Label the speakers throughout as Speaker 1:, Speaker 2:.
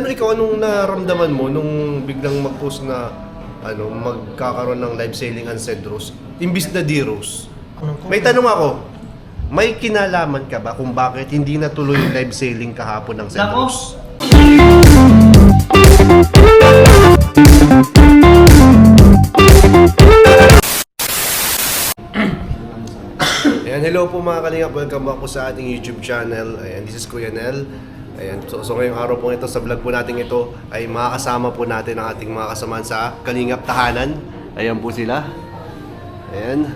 Speaker 1: Ikaw, anong naramdaman mo nung biglang mag-post na magkakaroon ng live selling ang Cedros imbis na D-Rose? May tanong ako, may kinalaman ka ba kung bakit hindi natuloy yung live selling kahapon ng Cedros? Ayan, hello po mga kalingap, welcome back po sa ating YouTube channel. Ayan, this is Kuya Nel. Ayan, so ngayong araw po ito, sa vlog po natin ito, ay makakasama po natin ang ating mga kasamaan sa Kalingap Tahanan. Ayan po sila. Ayan.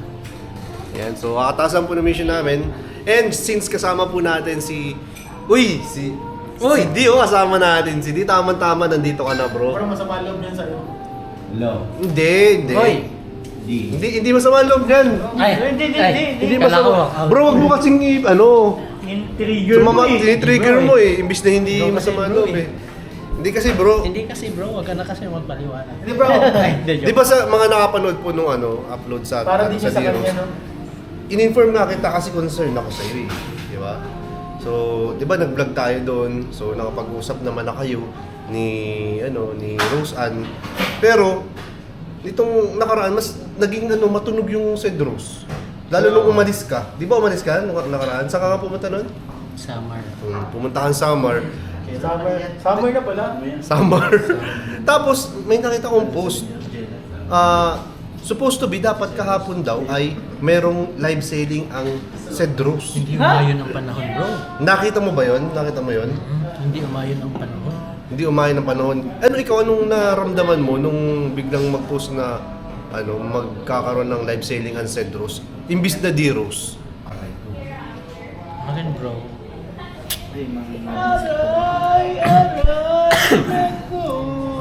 Speaker 1: Ayan, so kakatasan po na mission namin. And since kasama po natin si Di, kasama natin. Si Di, tama-tama, nandito ka na, bro.
Speaker 2: Pero masama loob niyan sa'yo.
Speaker 3: Hello.
Speaker 1: Hindi.
Speaker 3: Hoy.
Speaker 1: Hindi masama loob yan. Hindi masama. Bro, wag mo kasing
Speaker 2: Trigger mo eh.
Speaker 1: Tinitrigger mo eh. Imbis na hindi masama loob eh. Hindi kasi bro.
Speaker 4: Hindi kasi bro, wag ka na kasi magpaliwanag.
Speaker 2: Hindi bro.
Speaker 1: Di ba sa mga nakapanood po nung upload sa
Speaker 2: Para di siya sa
Speaker 1: D-Rose,
Speaker 2: kanya, no?
Speaker 1: in-inform nga kita kasi concern ako sa iyo eh. Di ba? So, di ba nag-vlog tayo doon? So, nakapag-usap naman na kayo ni Rose Ann. Pero nitong nakaraan mas naging matunog yung Cedros. Lalo nung umalis ka. Di ba umalis ka nung nakaraan? Saan ka pumunta nun?
Speaker 4: Summer.
Speaker 1: Pumunta kang Samar.
Speaker 2: Summer na pala.
Speaker 1: Samar. Tapos may nakita kong post. Supposed to be dapat kahapon daw ay merong live selling ang Cedros.
Speaker 4: Hindi umayon ang panahon bro.
Speaker 1: Nakita mo ba 'yon? Nakita mo 'yon?
Speaker 4: Hindi umayon ang panahon.
Speaker 1: Hindi umayon ng panahon. Ikaw, anong naramdaman mo nung biglang mag-post na magkakaroon ng live selling ang Cedros imbis na D-Rose?
Speaker 4: Akin bro.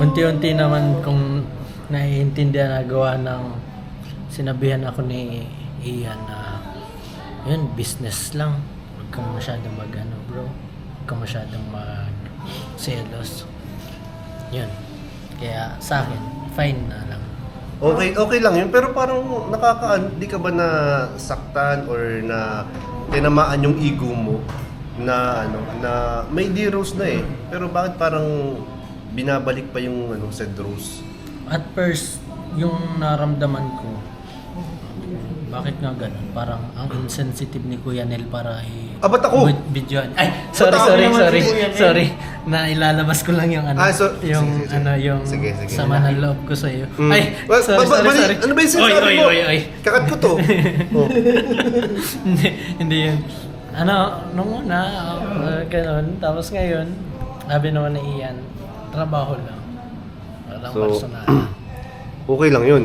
Speaker 4: Unti-unti naman kung naiintindihan na gawa ng sinabihan ako ni Ian na yun, business lang. Huwag kang masyadong bro. Huwag kang masyadong selos. Yun. Kaya sa akin, fine na lang.
Speaker 1: Okay lang yun, pero parang di ka ba nasaktan or na tinamaan yung ego mo na may D-Rose na eh, pero bakit parang binabalik pa yung Cedros?
Speaker 4: At first, yung naramdaman ko, bakit nga ganun? Parang ang insensitive ni Kuya Nel para
Speaker 1: ba't ako?
Speaker 4: Videoan. Ay,
Speaker 1: Ba't ako
Speaker 2: naman si Kuya Nel?
Speaker 4: sorry. Na ilalabas ko lang yung
Speaker 1: sige.
Speaker 4: sama ng loob ko sa iyo. Ay,
Speaker 1: Well,
Speaker 4: sorry.
Speaker 1: Ano ba yung sinasabi mo?
Speaker 4: Oy.
Speaker 1: Kakat ko to. Oh.
Speaker 4: hindi yun. Nung una, ganun. Tapos ngayon, sabi naman ni Ian, trabaho lang. Walang
Speaker 1: So,
Speaker 4: personal.
Speaker 1: Okay lang yun.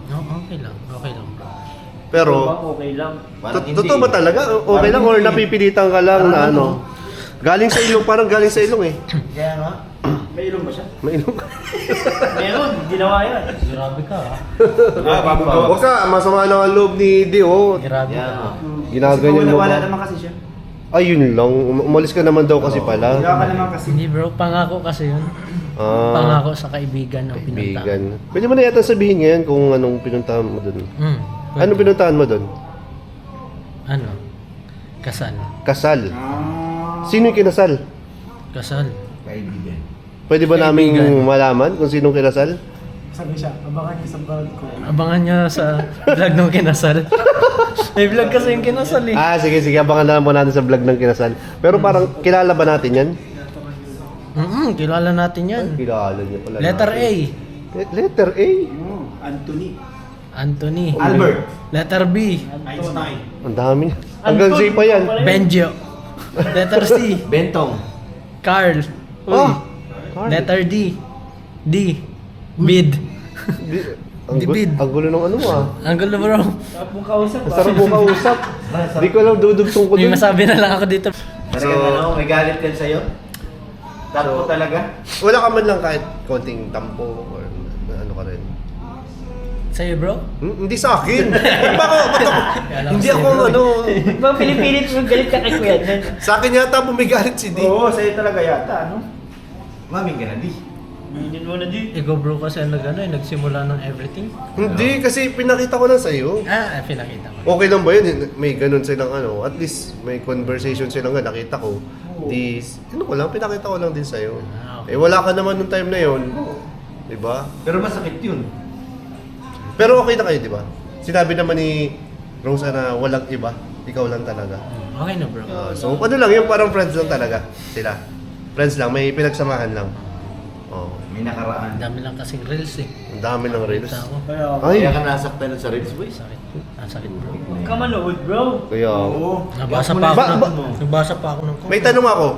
Speaker 4: No, okay lang bro.
Speaker 1: Pero,
Speaker 2: Okay lang.
Speaker 1: totoo ba talaga? Okay lang or napipilitan ka lang na galing sa ilong, parang galing sa ilong eh.
Speaker 2: Kaya nga. May ilong ba siya?
Speaker 1: May ilong.
Speaker 2: Meron. Ginawa yan.
Speaker 4: Grabe ka ha.
Speaker 1: Huwag ka, masama na ang loob ni Dio.
Speaker 4: Grabe ka.
Speaker 1: Ginaganyan mo
Speaker 2: Wala
Speaker 1: ba?
Speaker 2: naman kasi siya.
Speaker 1: Ayun lang, umalis ka naman daw kasi pala.
Speaker 2: Wala ka naman kasi.
Speaker 4: Hindi bro, pangako kasi yun. Pangako sa kaibigan ng pinuntahan.
Speaker 1: Kaibigan. Pwede mo na yata sabihin ngayon kung anong pinuntahan mo doon. Anong pinuntahan mo doon?
Speaker 4: Kasal.
Speaker 1: Kasal. Sino yung kinasal?
Speaker 4: Kasal.
Speaker 3: Kaibigan.
Speaker 1: Pwede ba namin
Speaker 4: Kaibigan.
Speaker 1: malaman kung sinong kinasal?
Speaker 2: Sabi siya, abangan niya sa vlog ko.
Speaker 4: Abangan nyo sa vlog ng kinasal. May vlog kasi yung kinasal eh.
Speaker 1: Sige, abangan na lang po natin sa vlog ng kinasal. Pero parang kilala ba natin yan?
Speaker 4: Kilala natin yan.
Speaker 1: Kilala niya pala.
Speaker 4: Letter A.
Speaker 1: Letter A?
Speaker 4: Anthony.
Speaker 3: Albert.
Speaker 4: Letter B.
Speaker 2: Einstein.
Speaker 1: Ang dami. Hanggang Z pa yan.
Speaker 4: Benjo. Letter C.
Speaker 3: Bentong.
Speaker 4: Carl.
Speaker 1: Carl.
Speaker 4: Letter D. Bid. Dibid.
Speaker 1: Ang gulo ng mo
Speaker 4: Ang gulo bro.
Speaker 2: Sarap mong kausap
Speaker 1: Ang sarap mo kausap. Di ko lang dudugtong ko
Speaker 4: May
Speaker 1: dun.
Speaker 4: masabi na lang ako dito.
Speaker 3: Talagang may galit ka sa'yo? Tapo talaga?
Speaker 1: Wala ka man lang kahit konting tampo or ano ka rin.
Speaker 4: Sa'yo bro?
Speaker 1: Hindi sa akin. Hindi
Speaker 4: sa'yo,
Speaker 1: ako
Speaker 4: bro.
Speaker 2: Bang pinipilit mo galit ka kay Kuya Nel.
Speaker 1: Sa akin yata bumigalit si D.
Speaker 2: Oo, sa'yo talaga yata, ano?
Speaker 3: Maming ka na di.
Speaker 2: Binin mo na di.
Speaker 4: Ikaw bro kasi nagsimula ng everything.
Speaker 1: Hindi, kasi pinakita ko lang sa'yo.
Speaker 4: Pinakita ko.
Speaker 1: Okay lang ba yun? May ganun silang at least may conversation silang nakita ko. Di, ano ko lang, pinakita ko lang din sa'yo.
Speaker 4: Okay.
Speaker 1: Eh, wala ka naman nung time na yun. Diba?
Speaker 3: Pero masakit yun.
Speaker 1: Pero okay na kayo, di ba? Sinabi naman ni Rosa na walang iba. Ikaw lang talaga.
Speaker 4: Okay na bro.
Speaker 1: So, ano lang, yung parang friends lang talaga sila. Friends lang, may pinagsamahan lang. Oh,
Speaker 3: May nakaraan.
Speaker 4: Ang dami lang kasing reels eh.
Speaker 1: ang dami ng reels.
Speaker 4: Kita ko.
Speaker 1: Ay,
Speaker 3: Kaya ka nasaktan sa Reels Boys.
Speaker 4: Sakit. Nasakit bro.
Speaker 2: Huwag ka manood, bro.
Speaker 1: kaya...
Speaker 4: Nabasa
Speaker 3: Yak mo
Speaker 4: pa
Speaker 3: na
Speaker 4: ako
Speaker 1: Ba-
Speaker 4: ng,
Speaker 1: ba-
Speaker 4: nagbasa pa ako ng comment.
Speaker 1: May tanong ako.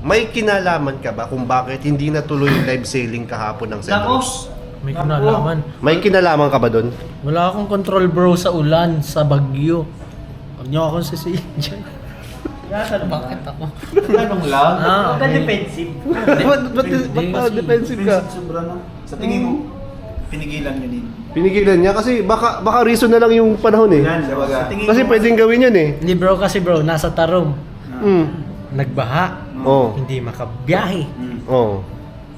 Speaker 1: May kinalaman ka ba kung bakit hindi natuloy yung live sailing kahapon ng
Speaker 2: Nako.
Speaker 1: Cedros?
Speaker 4: May kinalaman.
Speaker 1: May kinalaman ka ba doon?
Speaker 4: Wala akong control bro sa ulan, sa bagyo. Huwag niyo akong sisihin dyan.
Speaker 2: Yata na
Speaker 4: Bakit ako?
Speaker 3: Tanong lang.
Speaker 4: Ah,
Speaker 2: Huwag ka
Speaker 4: okay.
Speaker 2: defensive.
Speaker 1: Ba't
Speaker 4: kasi-
Speaker 1: defensive ka?
Speaker 3: Sobra na. Sa tingin mo, pinigilan niya din.
Speaker 1: Pinigilan niya kasi baka reason na lang yung panahon eh.
Speaker 3: Yan, sa tingin
Speaker 1: Kasi pwedeng gawin yun eh.
Speaker 4: Hindi bro, kasi bro, nasa Tarom.
Speaker 1: Mm.
Speaker 4: Nagbaha.
Speaker 1: Oh.
Speaker 4: Hindi makabiyahe.
Speaker 1: Oh.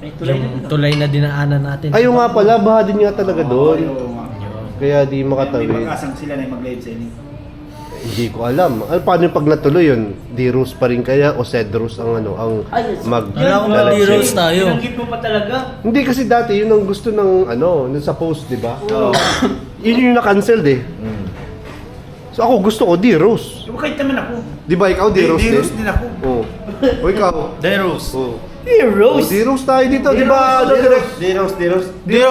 Speaker 2: Ay, tulay na.
Speaker 4: Yung tulay na dinaanan natin.
Speaker 1: Ayun nga pala, baha din nga talaga doon.
Speaker 4: Yun.
Speaker 1: Kaya di
Speaker 3: May
Speaker 1: makatawid.
Speaker 3: pag-asang sila na mag-live selling.
Speaker 1: Hindi ko alam. Ano, paano yung pag natuloy yun? D-Rose pa rin kaya o Cedros ang ano, ang
Speaker 2: Ay, yes.
Speaker 1: mag...
Speaker 4: Alam ko
Speaker 2: Yun,
Speaker 4: na
Speaker 2: bro.
Speaker 4: D-Rose tayo.
Speaker 2: Binanggit mo pa talaga.
Speaker 1: Hindi kasi dati yun ang gusto ng ano, nung sa post, di ba?
Speaker 3: Oo.
Speaker 1: Yun yung na-cancelled eh. So ako gusto ko D-Rose.
Speaker 2: Yung kahit naman ako.
Speaker 1: Di ba ikaw D-Rose din?
Speaker 3: D-Rose din ako.
Speaker 1: Oo. O ikaw?
Speaker 3: D-Rose.
Speaker 1: Oo.
Speaker 2: Heroes.
Speaker 1: O, D-Rose tayo dito, di ba? Ano, direct?
Speaker 3: D-Rose.
Speaker 1: D-Rose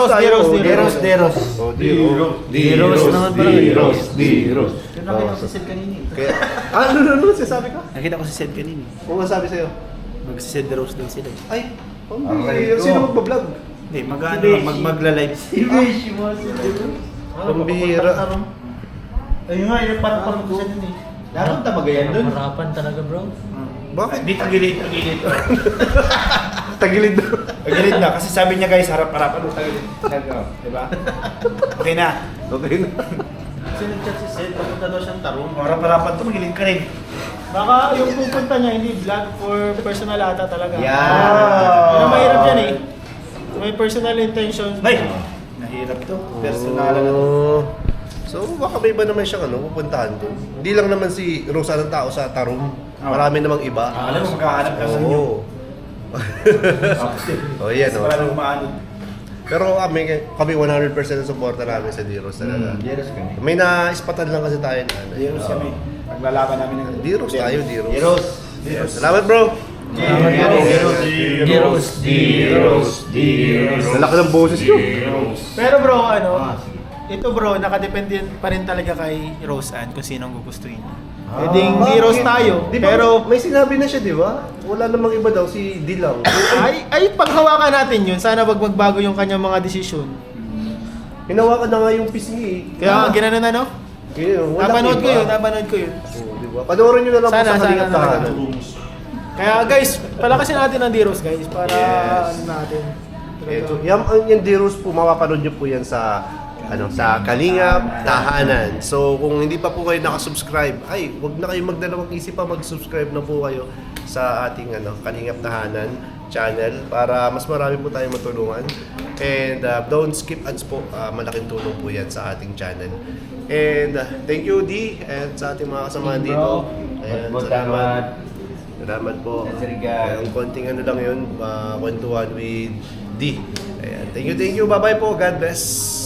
Speaker 1: tayo.
Speaker 3: D-Rose. D-Rose.
Speaker 1: Oh, D-Rose.
Speaker 4: D-Rose naman pala.
Speaker 1: D-Rose. D-Rose.
Speaker 3: Pero nakita ko si Sed kanina.
Speaker 1: Kaya, ano, sinasabi ka?
Speaker 3: Nakita ko si Sed kanina.
Speaker 1: Kung ang sabi sa'yo?
Speaker 3: Mag-Sed D-Rose din sila.
Speaker 1: Ay,
Speaker 3: Okay.
Speaker 1: sino magbablog?
Speaker 3: Hindi, magla-live.
Speaker 2: Iwish mo si Heroes.
Speaker 1: Pambihira.
Speaker 3: Ayun nga, yung parang ko siya din eh. Laron tamagayan dun.
Speaker 4: Harapan talaga bro.
Speaker 1: Bakit?
Speaker 3: Di tagilid.
Speaker 1: Tagilid na.
Speaker 3: Tagilid na, kasi sabi niya guys, harap-harapan mo tagilid. Diba? Okay na.
Speaker 1: Okay na.
Speaker 3: Kasi nag-chat si Sed, papunta daw siyang tarong. Harap-harapan to, magilid ka rin.
Speaker 2: Baka yung pupunta niya hindi vlog for personal ata talaga.
Speaker 3: Yeah.
Speaker 2: Pero mahirap yan eh. May personal intentions.
Speaker 3: Ay! Nahirap to. Personal na to.
Speaker 1: Oh. So, baka may iba naman siyang ano, pupuntahan doon. Hindi lang naman si Rosa ng tao sa Tarum. Marami namang iba.
Speaker 3: Alam mo, magkahanap ka sa inyo.
Speaker 1: Oo. Oh, yan oh.
Speaker 3: Wala nang maanod.
Speaker 1: Pero kami 100% ng suporta namin sa D-Rose talaga.
Speaker 3: Yeros kami.
Speaker 1: May na-ispatan lang kasi tayo na ano.
Speaker 3: Yeros kami. Paglalaban namin ng
Speaker 1: D-Rose tayo, D-Rose.
Speaker 3: Yeros.
Speaker 1: Yes. Salamat bro! Lalaki ng boses yun.
Speaker 5: Pero bro, ito bro, nakadepende pa rin talaga kay Rose Ann kung sinong gugustuhin niya. Pwedeng di Rose tayo,
Speaker 1: Di ba,
Speaker 5: pero
Speaker 1: may sinabi na siya, di ba? Wala namang iba daw, si D lang.
Speaker 5: ay paghawakan natin yun. Sana wag magbago yung kanyang mga desisyon.
Speaker 1: Hinawakan na nga yung pisngi.
Speaker 5: Kaya ginanon na no?
Speaker 1: Kaya, walang
Speaker 5: Napanood ko
Speaker 1: iba.
Speaker 5: yun, napanood ko yun.
Speaker 1: Oo, di ba? Panoorin nyo na lang po
Speaker 5: Sana,
Speaker 1: sa
Speaker 5: sana
Speaker 1: Kalingap
Speaker 5: talaga.
Speaker 1: Tahanan.
Speaker 5: Kaya guys, palakasin natin ang D-Rose guys para
Speaker 1: Yes.
Speaker 5: ano natin.
Speaker 1: Ito, yung D-Rose po, mapapanood nyo po yan sa sa Kalingap Tahanan. So, kung hindi pa po kayo nakasubscribe, ay, wag na kayo magdalawang isip pa, mag-subscribe na po kayo sa ating Kalingap Tahanan channel para mas marami po tayong matulungan. And don't skip ads po, malaking tulong po yan sa ating channel. And thank you D and sa ating mga kasama dito. Ayan, salamat. Salamat po. Ayan, konting lang yun, kwentuhan with D. Ayan, thank you, bye-bye po, God bless.